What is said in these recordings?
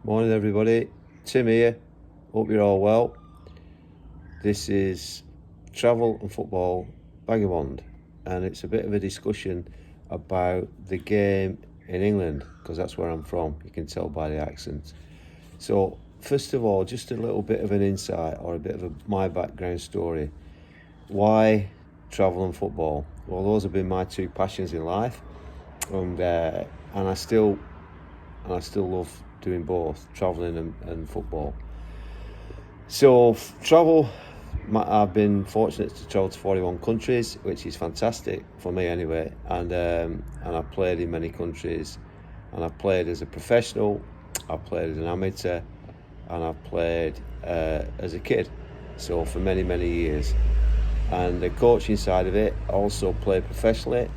Morning, everybody. Tim here. Hope you're all well. This is Travel and Football Vagabond, and it's a bit of a discussion about the game in England because that's where I'm from. You can tell by the accent. So, first of all, just a little bit of an insight or a bit of my background story. Why travel and football? Well, those have been my two passions in life, and I still love doing both, travelling and football. So travel, I've been fortunate to travel to 41 countries, which is fantastic for me anyway. And I've played in many countries, and I've played as a professional, I've played as an amateur, and I've played as a kid. So for many years. And the coaching side of it, I also played professionally,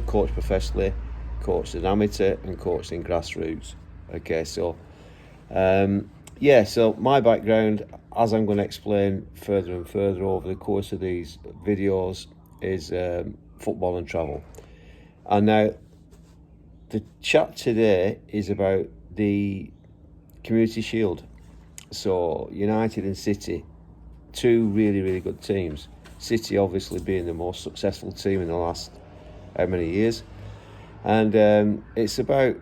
coached professionally, coached as an amateur, and coached in grassroots. Okay, so so my background, as I'm going to explain further and further over the course of these videos, is football and travel. And now, the chat today is about the Community Shield. So United and City, two really good teams. City obviously being the most successful team in the last how many years, and it's about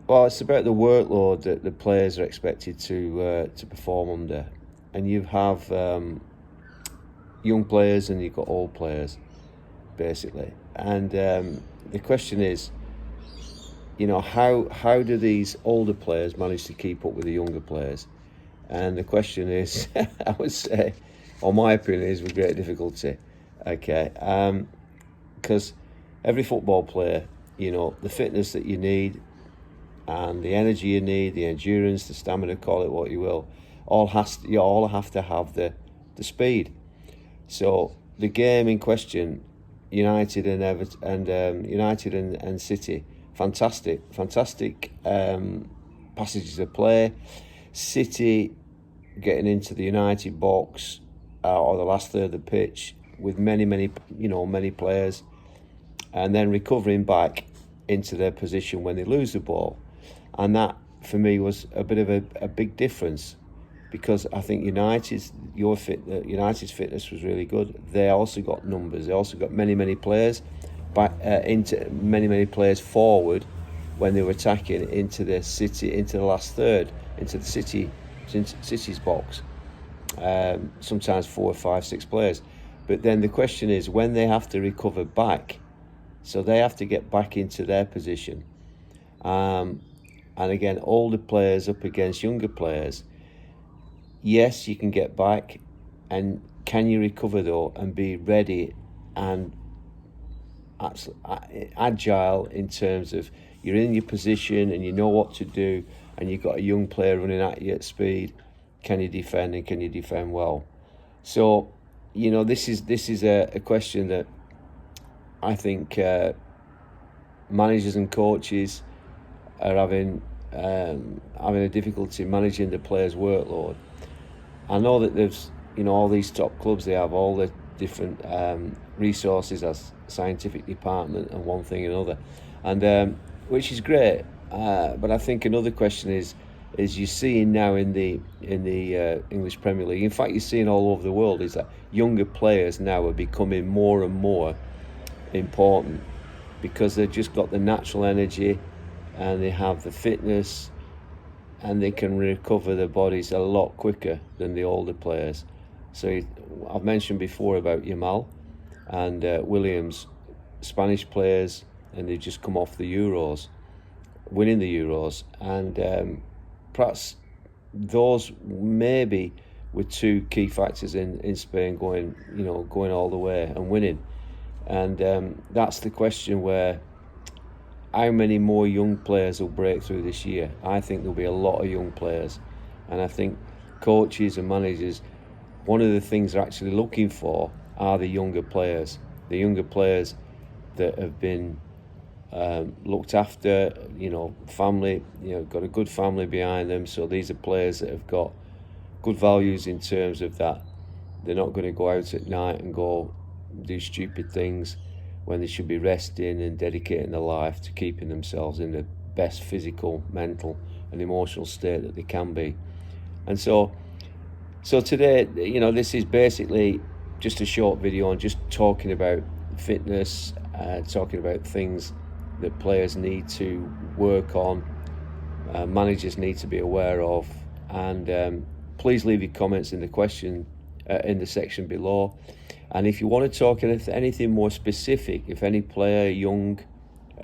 the workload that the players are expected to perform under, and you have young players and you've got old players, basically. And the question is, how do these older players manage to keep up with the younger players? And the question is, I would say, or my opinion is, with great difficulty. Okay, because every football player, the fitness that you need, and the energy you need, the endurance, the stamina, call it what you will, all have to have the speed. So the game in question, United and United and City, fantastic passages of play. City getting into the United box or the last third of the pitch with many players, and then recovering back into their position when they lose the ball. And that, for me, was a bit of a big difference, because I think United's fitness was really good. They also got numbers. They also got many players back into many players forward when they were attacking into the last third, into the City's box. Sometimes 4, 5, 6 players. But then the question is, when they have to recover back, so they have to get back into their position. And again, older players up against younger players. Yes, you can get back, and can you recover though and be ready and agile in terms of you're in your position and you know what to do, and you've got a young player running at you at speed. Can you defend, and can you defend well? So, this is a question that I think managers and coaches are having a difficulty managing the players' workload. I know that there's all these top clubs, they have all the different resources as scientific department and one thing and another, and which is great. But I think another question is you're seeing now in the English Premier League. In fact, you're seeing all over the world is that younger players now are becoming more and more important, because they've just got the natural energy and they have the fitness, and they can recover their bodies a lot quicker than the older players. So I've mentioned before about Yamal and Williams, Spanish players, and they've just come off the Euros, winning the Euros, and perhaps those maybe were two key factors in Spain going all the way and winning. And that's the question, where how many more young players will break through this year? I think there'll be a lot of young players, and I think coaches and managers, one of the things they're actually looking for are the younger players that have been looked after, family, got a good family behind them. So these are players that have got good values in terms of that they're not going to go out at night and go do stupid things when they should be resting and dedicating their life to keeping themselves in the best physical, mental and emotional state that they can be. And so today, this is basically just a short video on just talking about fitness, talking about things that players need to work on, managers need to be aware of. And please leave your comments in the section below. And if you want to talk anything more specific, if any player, young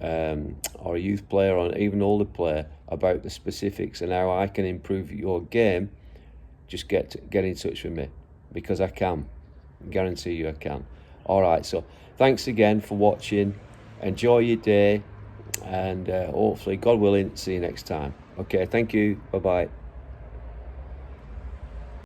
or a youth player or even older player, about the specifics and how I can improve your game, just get in touch with me, because I can guarantee you I can. All right, so thanks again for watching. Enjoy your day, and hopefully, God willing, see you next time. Okay, thank you. Bye bye.